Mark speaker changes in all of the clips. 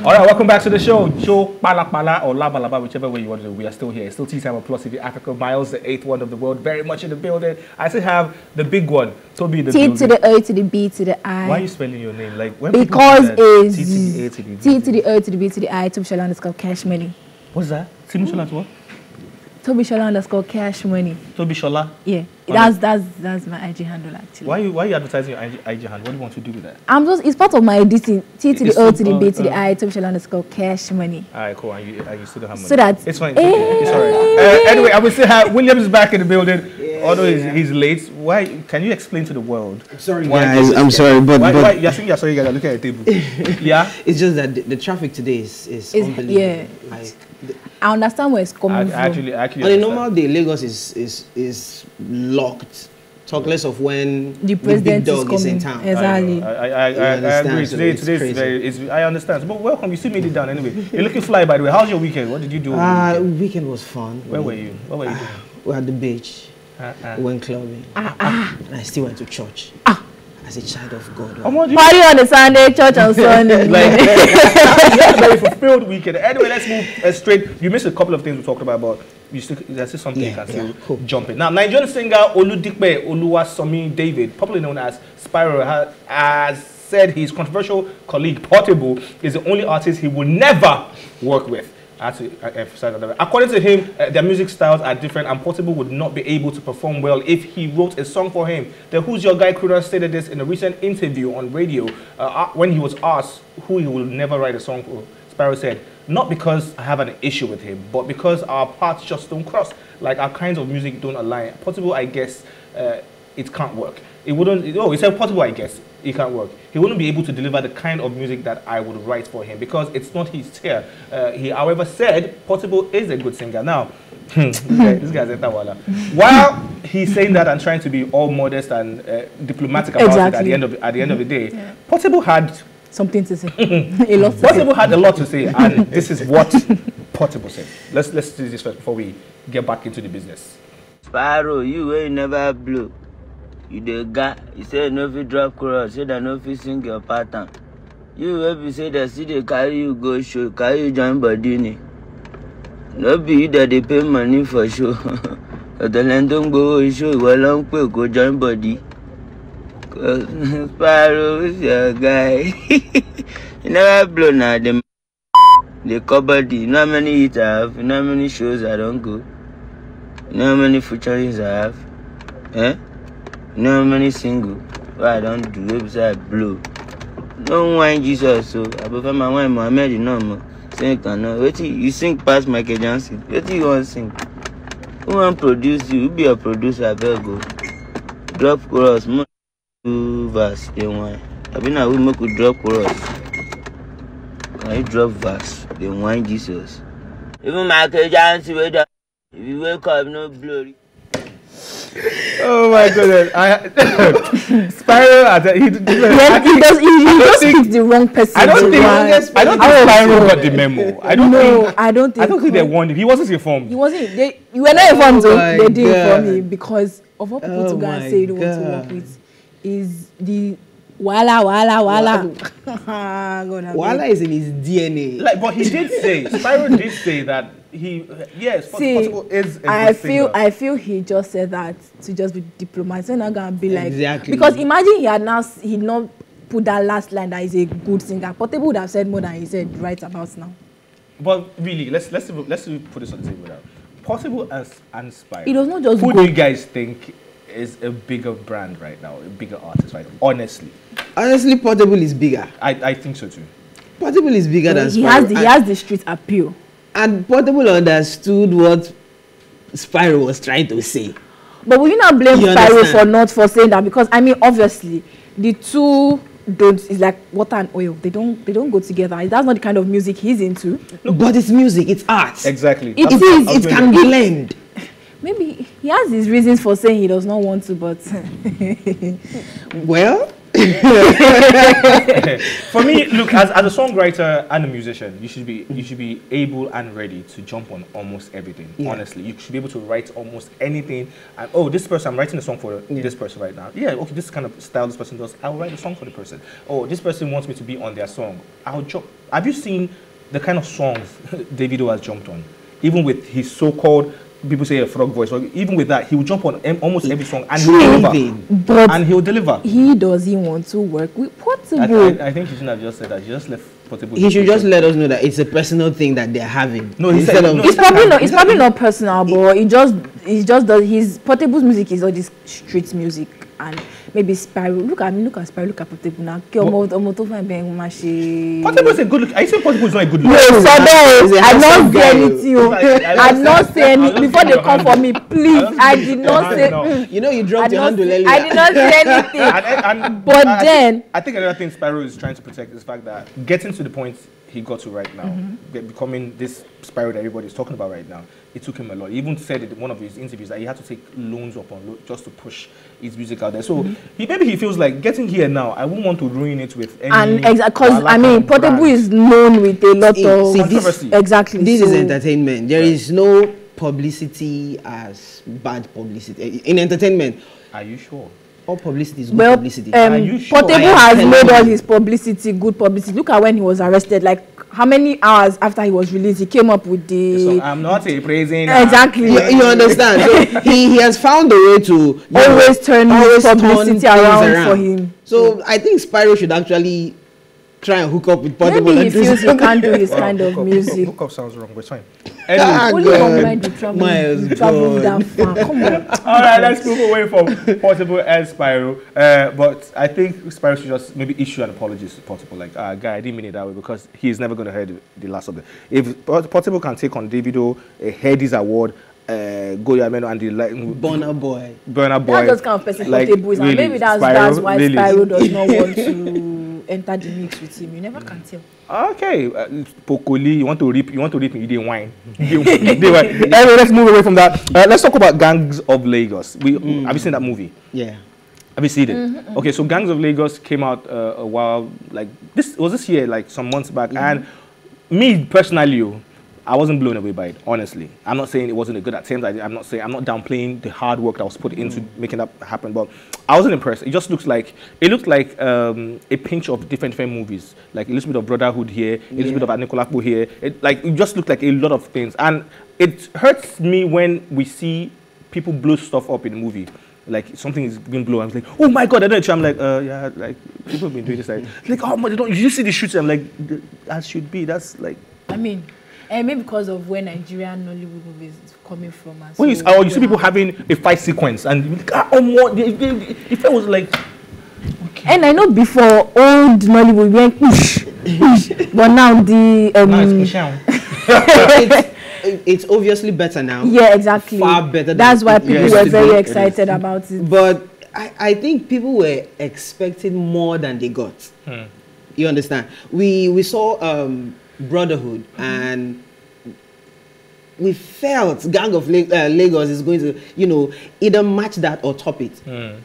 Speaker 1: All right, welcome back to the show. Show Pala Pala or Laba Laba, whichever way you want to do. We are still here. It's still tea time on PlusTvAfrica. Miles, the 8th one of the world, very much in the building. I still have the big one, Toby. The
Speaker 2: T to the O to the B to the I.
Speaker 1: Why are you spelling your name like? When
Speaker 2: because it's
Speaker 1: T to the A to the B.
Speaker 2: T to the O to the B to the I. Toby Shola _ cash money.
Speaker 1: What's that? Toby Shola what?
Speaker 2: Toby Shola _ cash money.
Speaker 1: Toby Shola.
Speaker 2: Yeah, that's my IG handle actually.
Speaker 1: Why are you advertising your IG handle? What do you want to do with that?
Speaker 2: It's part of my editing. T to the O to the B to the I. Toby Shola _ cash money.
Speaker 1: All right, cool. And you still don't have money.
Speaker 2: So that
Speaker 1: it's fine. It's all right. Anyway, I will still have Williams back in the building. Although he's late. Why? Can you explain to the world?
Speaker 3: Sorry, guys. I'm sorry, but
Speaker 1: why you're saying you're sorry, guys? Look at the table. Yeah.
Speaker 3: It's just that the traffic today is unbelievable.
Speaker 2: Yeah.
Speaker 3: Like,
Speaker 2: I understand where it's coming from.
Speaker 1: Actually,
Speaker 3: on a normal day, Lagos is locked. Talk less of when
Speaker 2: the president
Speaker 3: big dog is in town.
Speaker 2: Exactly.
Speaker 1: I agree. Today's I understand. But welcome. You still made it down anyway. You're looking fly, by the way. How's your weekend? What did you do?
Speaker 3: Weekend was fun.
Speaker 1: Where were you? What were you doing?
Speaker 3: We were at the beach. We went clubbing. And I still went to church. As a child of God.
Speaker 2: Party on the Sunday, church on Sunday.
Speaker 1: Very fulfilled weekend. Anyway, let's move straight. You missed a couple of things we talked about, but there's still something you can still jump in. Now, Nigerian singer Oludikpe Oluwasomi David, popularly known as Spyro, has said his controversial colleague Portable is the only artist he will never work with. I have to emphasize that. According to him, their music styles are different and Portable would not be able to perform well if he wrote a song for him. The Who's Your Guy crooner stated this in a recent interview on radio when he was asked who he will never write a song for. Spyro said, "Not because I have an issue with him, but because our paths just don't cross. Like our kinds of music don't align. Portable, I guess, it can't work. It wouldn't, he said Portable, I guess, it can't work. He wouldn't be able to deliver the kind of music that I would write for him because it's not his tier." He, however, said Portable is a good singer. Now, this guy's a tawala. While he's saying that and trying to be all modest and diplomatic about it at the end of the day, Portable had
Speaker 2: something to say.
Speaker 1: Portable had a lot to say, and this is what Portable said. Let's do this first before we get back into the business.
Speaker 4: Spyro, you ain't never blow. You the guy, you say no fit drop chorus, say that no fit sing your pattern. You ever say that see they carry you go show, carry you join body ni. No be you that they pay money for show. But the land don't go show, well long pay go join body. Cause Spyro is your guy. You never blow now, they cover the, you know how many hits I have, you know how many shows I don't go. You know how many featurings I have? Eh? You know how many singles I don't do website blow. No wine Jesus, so I prefer my wine Mohammed, no more. Sing no. Wait till you sing past Michael Johnson. Wait till you want to sing. Who want produce you? Who be a producer? I better go. Drop chorus, more verse, then wine. I mean, I will make a drop chorus. When you drop verse, then wine Jesus. Even Michael Johnson, if you wake up, no glory.
Speaker 1: Oh my goodness! Spyro, he
Speaker 2: just picked the wrong person.
Speaker 1: I don't think Spyro got the memo. I don't think they warned him. He wasn't informed.
Speaker 2: You were not informed, so they did inform him because of what people to go and say you don't want to work with is the Wala.
Speaker 3: Wala is in his DNA.
Speaker 1: Like, but he did say, Spyro did say that Portable is a good singer.
Speaker 2: I feel he just said that to just be diplomatic. It's not gonna be like
Speaker 3: because
Speaker 2: imagine he not put that last line that he's a good singer. Portable would have said more than he said right about now.
Speaker 1: But really, let's put this on the table now. Portable and Spyro.
Speaker 2: It does not just
Speaker 1: who do you guys think is a bigger brand right now, a bigger artist right now? Honestly,
Speaker 3: Portable is bigger.
Speaker 1: I think so too.
Speaker 3: Portable is bigger than Spyro.
Speaker 2: He has the street appeal.
Speaker 3: And Portable understood what Spyro was trying to say.
Speaker 2: But will you not blame Spyro for saying that? Because I mean, obviously, the two don't. It's like water and oil. They don't go together. That's not the kind of music he's into.
Speaker 3: No, but it's music. It's art.
Speaker 1: Exactly.
Speaker 3: It can blend.
Speaker 2: Maybe he has his reasons for saying he does not want to, but
Speaker 3: well,
Speaker 1: For me, look, as a songwriter and a musician, you should be able and ready to jump on almost everything. Yeah. Honestly, you should be able to write almost anything. And oh, this person, I'm writing a song for this person right now. Yeah, okay, this kind of style this person does. I'll write a song for the person. Oh, this person wants me to be on their song. I'll jump. Have you seen the kind of songs Davido has jumped on? Even with his so-called, people say a frog voice, or even with that, he will jump on almost every song and he'll deliver.
Speaker 2: But
Speaker 1: and he'll deliver.
Speaker 2: He doesn't want to work with Portable.
Speaker 1: I think he shouldn't have just said that. He just left Portable.
Speaker 3: He should just let us know that it's a personal thing that they're having.
Speaker 1: No, he said,
Speaker 2: it's probably not personal, but it just does. His Portable's music is all this street music. And maybe Spyro. Look at Spyro. Look at Portable now.
Speaker 1: Portable is a good look. I say Portable is not a good look.
Speaker 2: No, I'm not saying anything. I'm not saying anything. Before they come for me, please. I did not say.
Speaker 3: You know, you dropped your handle earlier.
Speaker 2: I did not say anything. But then,
Speaker 1: I think another thing Spyro is trying to protect is the fact that getting to the point he got to right now, becoming this Spyro that everybody is talking about right now, it took him a lot. He even said in one of his interviews that he had to take loans upon loans just to push his music out there. So maybe he feels like getting here now, I wouldn't want to ruin it with any.
Speaker 2: And because I mean, Portable is known with a lot of
Speaker 1: controversy.
Speaker 2: Exactly.
Speaker 3: This is entertainment. There is no publicity as bad publicity in entertainment.
Speaker 1: Are you sure?
Speaker 3: All publicity is good publicity.
Speaker 1: Are you sure?
Speaker 2: Portable has made all his publicity good publicity. Look at when he was arrested. Like how many hours after he was released, he came up with the.
Speaker 1: So I'm not a praising.
Speaker 2: Exactly.
Speaker 3: You understand? So he has found a way to
Speaker 2: always turn publicity around for him.
Speaker 3: So I think Spyro should actually try and hook up with Portable.
Speaker 2: Maybe he feels he can't do his kind of music.
Speaker 1: Hook up sounds wrong, but it's fine.
Speaker 2: Anyway, travel that far. Come on.
Speaker 1: All right, let's move away from Portable and Spyro. But I think Spyro should just maybe issue an apology to Portable. Like, guy, I didn't mean it that way because he's never going to hear the last of it. If Portable can take on Davido, head his award, Goyameno and the
Speaker 3: Burna Boy.
Speaker 2: That's just kind of person Portable is. Really, maybe that's why Spyro does not want to enter the mix with him. You never can tell.
Speaker 1: Okay, Pokoli, you want to rip me, you didn't whine. Anyway, let's move away from that. Let's talk about Gangs of Lagos. Have you seen that movie?
Speaker 3: Yeah.
Speaker 1: Have you seen it? Okay, so Gangs of Lagos came out a while, like this year, like some months back, and me personally, I wasn't blown away by it, honestly. I'm not saying it wasn't a good attempt. I'm not downplaying the hard work that was put into making that happen, but I wasn't impressed. It just looked like a pinch of different movies, like a little bit of Brotherhood here, a little bit of Anikolapo here. It just looked like a lot of things, and it hurts me when we see people blow stuff up in a movie. Like something is being blown. I'm like, oh my god, I don't know. I'm like, yeah, like people have been doing this. Like, oh my, you see the shooting? I'm like, as should be. That's like,
Speaker 2: I mean. Maybe because of where Nigerian Nollywood movies is coming from.
Speaker 1: When you see people having a fight sequence and if it was like, okay.
Speaker 2: And I know before old Nollywood went push, but now
Speaker 3: it's obviously better now.
Speaker 2: Yeah, exactly.
Speaker 3: Far better.
Speaker 2: That's why people were very excited about it.
Speaker 3: But I think people were expecting more than they got. You understand? We saw Brotherhood, and we felt Gang of Lagos is going to, either match that or top it.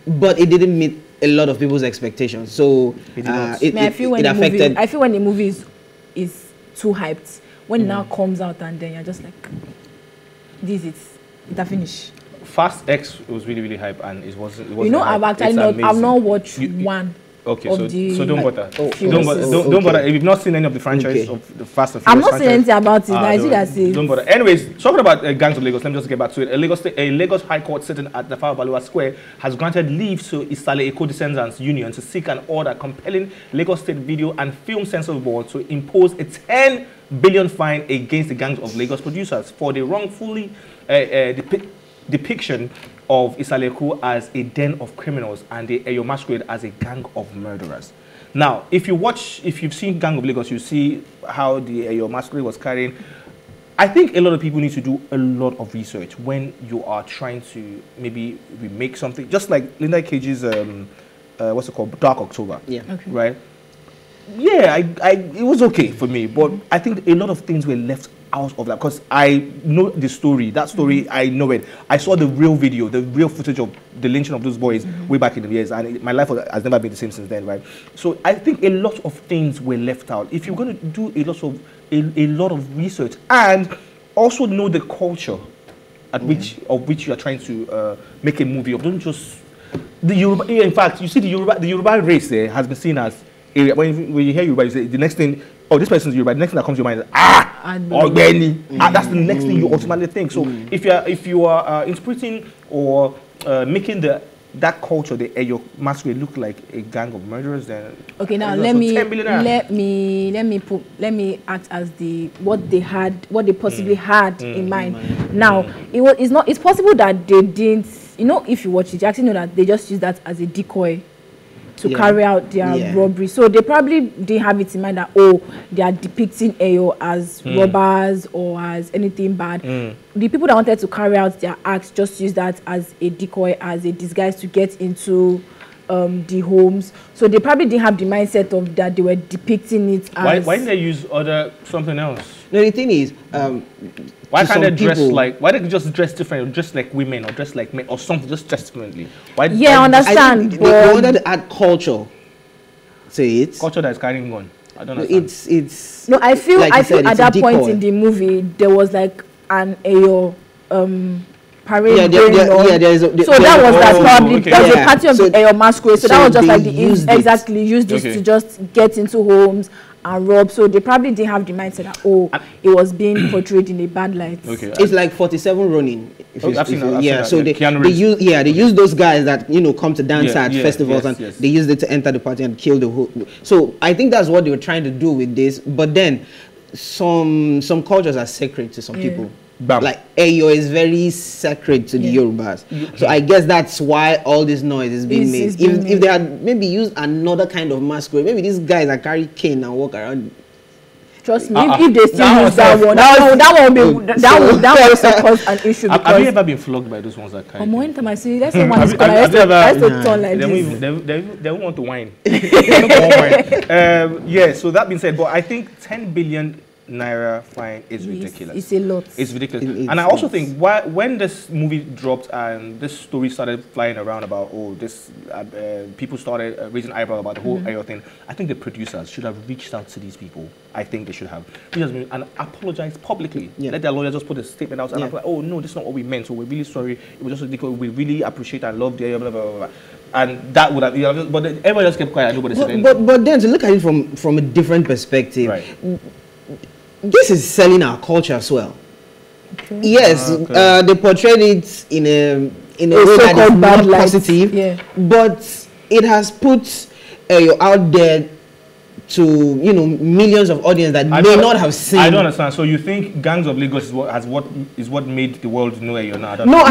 Speaker 3: But it didn't meet a lot of people's expectations. So it affected.
Speaker 2: I feel when the movie is too hyped, when it now comes out and then you're just like, it finished.
Speaker 1: Fast X was really, really hype, and it wasn't.
Speaker 2: I've not watched one.
Speaker 1: Okay, so don't bother. Don't bother. If you've not seen any of the franchise of the Fast and Furious,
Speaker 2: I'm not saying anything about it.
Speaker 1: Don't bother. Anyways, talking about Gangs of Lagos, let me just get back to it. A Lagos High Court sitting at the Tafawa Balewa Square has granted leave to Isale Eco Descendants Union to seek an order compelling Lagos State Video and Film Censor Board to impose a 10 billion fine against the Gangs of Lagos producers for the wrongfully depiction of Isaleku as a den of criminals and the Eyo Masquerade as a gang of murderers. Now, if you've seen Gang of Lagos, you see how the Eyo Masquerade was carrying. I think a lot of people need to do a lot of research when you are trying to maybe remake something. Just like Linda Cage's, what's it called, Dark October.
Speaker 3: Yeah.
Speaker 2: Okay.
Speaker 1: Right? yeah, it was okay for me, but I think a lot of things were left out of that because I know the story. That story, I know it. I saw the real video, the real footage of the lynching of those boys way back in the years, and my life has never been the same since then, right? So I think a lot of things were left out. If you're going to do a lot of research and also know the culture at which you are trying to make a movie of, don't just the Yoruba. In fact, you see the Yoruba race there has been seen as area. When you hear Yoruba, you say the next thing, oh, this person's Yoruba. The next thing that comes to your mind is Ogbeni. That's the next thing you ultimately think. So if you are interpreting or making that culture, the Eyo masquerade, look like a gang of murderers, then
Speaker 2: okay. Now let me act as what they possibly had in mind. Now it's possible that they didn't. You know, if you watch it, you actually know that they just use that as a decoy to carry out their robbery. So they probably didn't have it in mind that, oh, they are depicting Eyo as robbers or as anything bad. The people that wanted to carry out their acts just use that as a decoy, as a disguise to get into the homes. So they probably didn't have the mindset of that they were depicting it as...
Speaker 1: Why didn't they use something else?
Speaker 3: No, the thing is...
Speaker 1: why can't they dress why don't they just dress different, or dress like women, or dress like men, or something, just dress differently?
Speaker 2: I understand.
Speaker 3: They wanted to add culture to it.
Speaker 1: Culture that is carrying gun. I don't know.
Speaker 3: It's
Speaker 2: no, I feel at that point in the movie there was like an Eyo parade going on. So that was probably a party of the Eyo masquerade. So that was just like used this to just get into homes and rob. So they probably didn't have the mindset that it was being portrayed in a bad light.
Speaker 1: Okay.
Speaker 3: It's like 47 Ronin.
Speaker 1: So
Speaker 3: they use those guys that come to dance at festivals and they use it to enter the party and kill the whole. So I think that's what they were trying to do with this. But then some cultures are sacred to some people.
Speaker 1: Bam.
Speaker 3: Like Eyo is very sacred to the Yorubas. So I guess that's why all this noise is being made. If they had maybe used another kind of masquerade, maybe these guys that carry cane and walk around.
Speaker 2: Trust me, if they still use that one, that would also cause an issue.
Speaker 1: Have you ever been flogged by those ones that carry?
Speaker 2: One time I see that's the one is called. I used to turn like this.
Speaker 1: They won't want to whine. Yeah. So that being said, but I think 10 billion Naira fine is ridiculous.
Speaker 2: It's a lot.
Speaker 1: It's ridiculous. And I also think when this movie dropped and this story started flying around about people started raising eyebrow about the whole Eyo thing, I think the producers should have reached out to these people. I think they should have and apologized publicly. Let their lawyer just put a statement out and like, oh no, this is not what we meant. So we're really sorry. It was just ridiculous. We really appreciate and love the Eyo, blah blah blah blah. And that would have, but everybody just kept quiet and nobody said anything.
Speaker 3: But then to look at it from a different perspective. Right. This is selling our culture as well. Okay. Yes, they portrayed it in a way that is not positive, but it has put out there to millions of audience that may not have seen.
Speaker 1: I don't understand. So you think Gangs of Lagos is what made the world know Eyo now?
Speaker 2: No,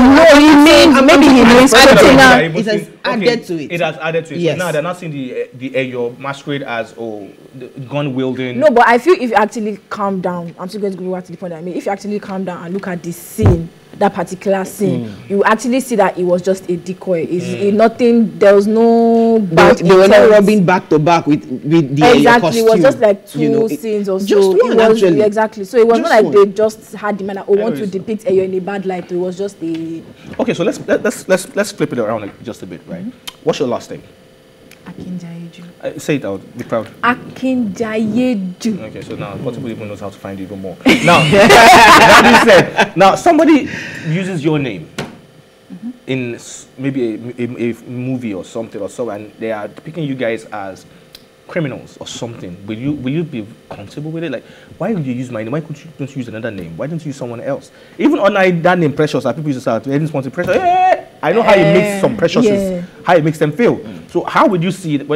Speaker 2: maybe he means
Speaker 3: it has added to it.
Speaker 1: It has added to it.
Speaker 3: Yes.
Speaker 1: So now they're not seeing the Eyo masquerade as the gun wielding.
Speaker 2: No, but I feel if you actually calm down, I'm still going to go back to the point I made. If you actually calm down and look at the scene, that particular scene, you actually see that it was just a decoy. It's nothing. There was no.
Speaker 3: They were not robbing back to back with the
Speaker 2: costume. It was just like two scenes or so.
Speaker 3: Just one, actually.
Speaker 2: Exactly. So it was not like they just had the man want to depict Eyo in a bad light. It was just a.
Speaker 1: Okay, so let's flip it around just a bit, right? What's your last name?
Speaker 2: Akinjayeju.
Speaker 1: Say it out. Be proud.
Speaker 2: Akinjayeju.
Speaker 1: Okay, so now possible even knows how to find you even more. Now, that being said, now somebody uses your name in maybe a movie or something and they are picking you guys as criminals or something. Will you be comfortable with it? Like, why would you use my name? Why don't you use another name? Why don't you use someone else? Even on that name Precious, that people used to say, they didn't want to Precious. I know how it makes some Preciouses, how it makes them feel. So how would you see it? Why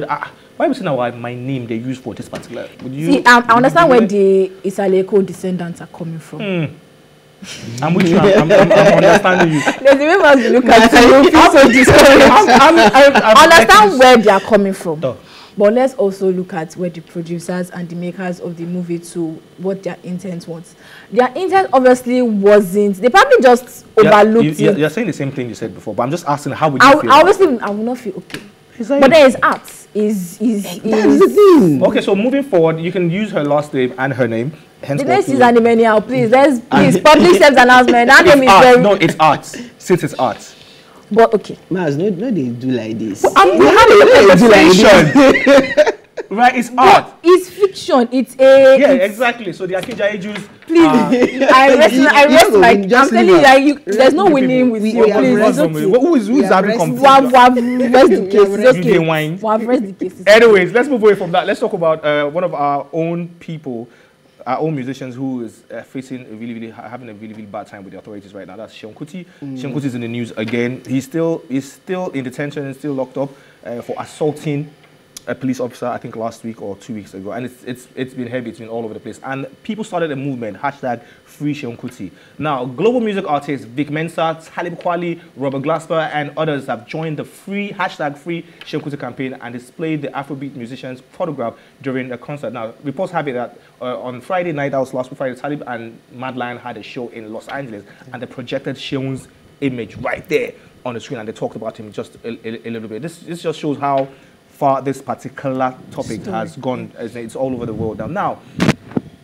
Speaker 1: would you say now my name they use for this particular?
Speaker 2: I understand where the Isaleko descendants are coming from.
Speaker 1: I'm with you. I'm understanding you.
Speaker 2: There's a way must look at you. Feel so discouraged. I understand where they are coming from. But let's also look at where the producers and the makers of the movie to what their intent was. Their intent obviously wasn't. They probably just overlooked it.
Speaker 1: You're saying the same thing you said before, but I'm just asking how would you feel?
Speaker 2: Obviously, I will not feel okay.
Speaker 1: Like,
Speaker 2: but there is art. That's
Speaker 3: the thing.
Speaker 1: Okay, so moving forward, you can use her last name and her name. Hence
Speaker 2: the next is anyhow, please. Please public self announcement. That name is very.
Speaker 1: No, it's art. Since it's art.
Speaker 2: But okay.
Speaker 3: Maz, no, they do like this.
Speaker 1: We have a conversation. Right, it's art.
Speaker 2: It's fiction. It's a.
Speaker 1: Yeah, exactly. So the Akija Jews.
Speaker 2: Please, I rest my. I'm telling you, like, there's no winning with you. Please,
Speaker 1: who is having
Speaker 2: competition? We've rest the case.
Speaker 1: Okay. Wine.
Speaker 2: We've rest the cases.
Speaker 1: Anyways, let's move away from that. Let's talk about one of our own people, our own musicians who is facing having a really bad time with the authorities right now. That's FreeSeunKuti. FreeSeunKuti is in the news again. He's still in detention and still locked up for assaulting a police officer, I think last week or 2 weeks ago, and it's been heavy. It's been all over the place, and people started a movement #FreeSeunKuti. Now, global music artists Vic Mensa, Talib Kweli, Robert Glasper, and others have joined the #FreeSeunKuti campaign and displayed the Afrobeat musician's photograph during a concert. Now, reports have it that on Friday night, that was last week Friday, Talib and Mad Lion had a show in Los Angeles, and they projected Seun's image right there on the screen, and they talked about him just a little bit. This just shows how far this particular topic has gone. It's all over the world now.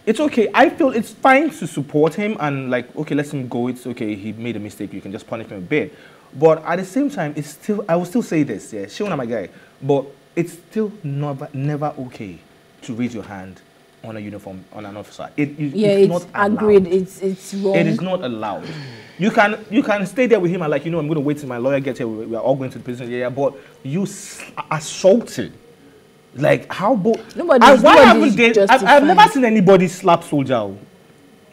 Speaker 1: It's okay. I feel it's fine to support him and like, okay, let him go. It's okay. He made a mistake. You can just punish him a bit. But at the same time, it's still. I will still say this. Yeah, Seun, my guy. But it's still never okay to raise your hand on a uniform on an officer. It's not
Speaker 2: agreed.
Speaker 1: Allowed.
Speaker 2: It's wrong.
Speaker 1: It is not allowed. You can stay there with him and like, I'm going to wait till my lawyer gets here. We are all going to the prison. Yeah, but you assaulted. Like how? I've never seen anybody slap soldier.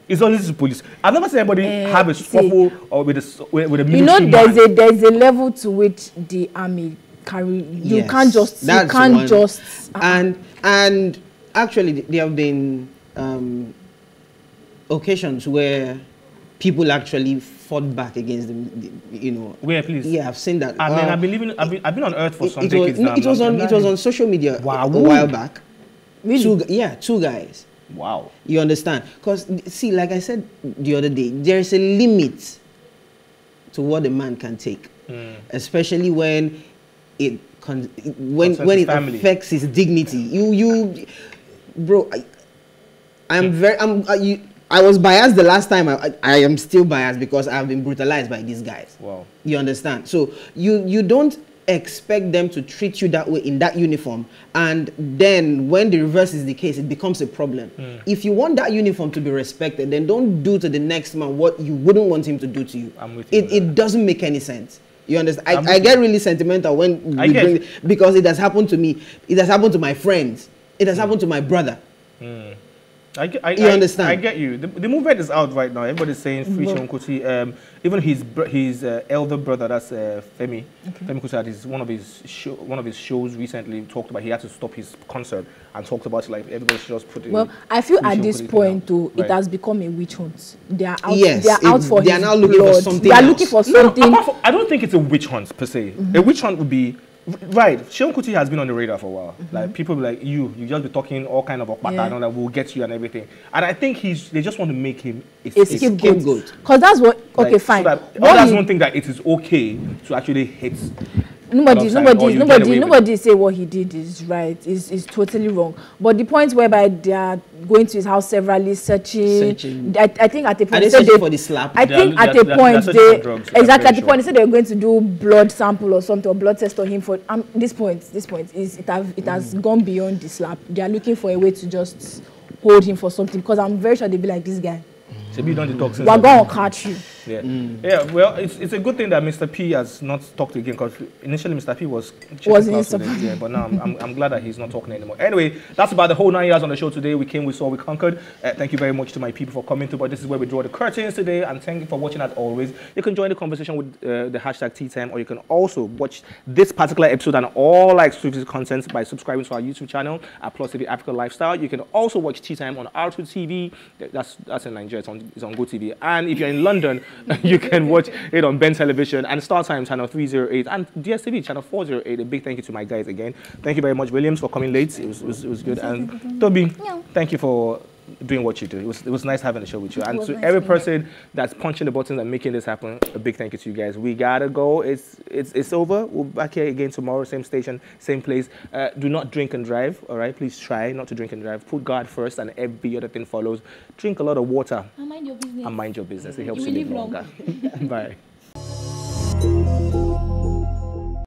Speaker 1: It's always the police. I've never seen anybody have a scuffle or with a military man.
Speaker 2: There's a level to which the army carry. You can't just.
Speaker 3: And actually, there have been occasions where people actually fought back against them.
Speaker 1: Where, please?
Speaker 3: Yeah, I've seen that.
Speaker 1: I've been on Earth for some decades now.
Speaker 3: It was on social media a while back.
Speaker 2: Really?
Speaker 3: Two guys.
Speaker 1: Wow.
Speaker 3: You understand? Because see, like I said the other day, there is a limit to what a man can take, especially when it affects his dignity. Bro, I was biased the last time. I am still biased because I have been brutalized by these guys.
Speaker 1: Wow.
Speaker 3: You understand? So you don't expect them to treat you that way in that uniform, and then when the reverse is the case, it becomes a problem. If you want that uniform to be respected, then don't do to the next man what you wouldn't want him to do to you.
Speaker 1: I'm with you.
Speaker 3: It doesn't make any sense. You understand? I get really sentimental when because it has happened to me. It has happened to my friends. It has happened to my brother.
Speaker 1: You
Speaker 3: understand?
Speaker 1: I get you. The movement is out right now. Everybody's saying FreeSeunKuti. Even his elder brother, that's Femi. Femi Kuti had one of his shows recently talked about he had to stop his concert and talked about it, like everybody should just put it.
Speaker 2: Well, I feel at this point too, it has become a witch hunt. They are out.
Speaker 3: Yes,
Speaker 2: they are out for
Speaker 3: they
Speaker 2: his
Speaker 3: are now looking
Speaker 2: blood.
Speaker 3: for something.
Speaker 2: They are
Speaker 3: else.
Speaker 2: looking for something.
Speaker 1: No, I don't think it's a witch hunt per se. A witch hunt would be. Right, FreeSeunKuti has been on the radar for a while. Like people be like you just be talking all kind of okpata, that will get you and everything. And I think they just want to make him a
Speaker 2: scapegoat. Because that's what. Okay,
Speaker 1: like,
Speaker 2: fine.
Speaker 1: So that others don't think that it is okay to actually hit.
Speaker 2: Nobody say what he did is right. Is totally wrong. But the point whereby they are going to his house severally searching. I think at the point
Speaker 3: they for the slap.
Speaker 2: I think at the point at the point they said they were going to do blood sample or something or blood test on him for this point is it has gone beyond the slap. They are looking for a way to just hold him for something because I'm very sure they'll be like this guy.
Speaker 1: We're going
Speaker 2: to catch you.
Speaker 1: Yeah. Yeah. Well, it's a good thing that Mr. P has not talked again because initially Mr. P was but now I'm glad that he's not talking anymore. Anyway, that's about the whole 9 years on the show today. We came, we saw, we conquered. Thank you very much to my people for coming through. But this is where we draw the curtains today. And thank you for watching as always. You can join the conversation with the hashtag #TeaTime, or you can also watch this particular episode and all exclusive content by subscribing to our YouTube channel at PlusTvAfrica Lifestyle. You can also watch Tea Time on R2 TV. That's in Nigeria. It's on GoTV. And if you're in London, you can watch it on Ben Television and StarTime channel 308 and DSTV channel 408. A big thank you to my guys again. Thank you very much, Williams, for coming late. It was good. And Toby, thank you for doing what you do. It was nice having the show with you. And to
Speaker 2: nice
Speaker 1: every
Speaker 2: being
Speaker 1: person that's punching the buttons and making this happen, a big thank you to you guys. We gotta go. It's over. We'll be back here again tomorrow, same station, same place. Do not drink and drive, all right? Please try not to drink and drive. Put God first and every other thing follows. Drink a lot of water.
Speaker 2: And mind your business.
Speaker 1: And mind your business. It helps
Speaker 2: You
Speaker 1: you
Speaker 2: will
Speaker 1: live
Speaker 2: live
Speaker 1: longer. Bye.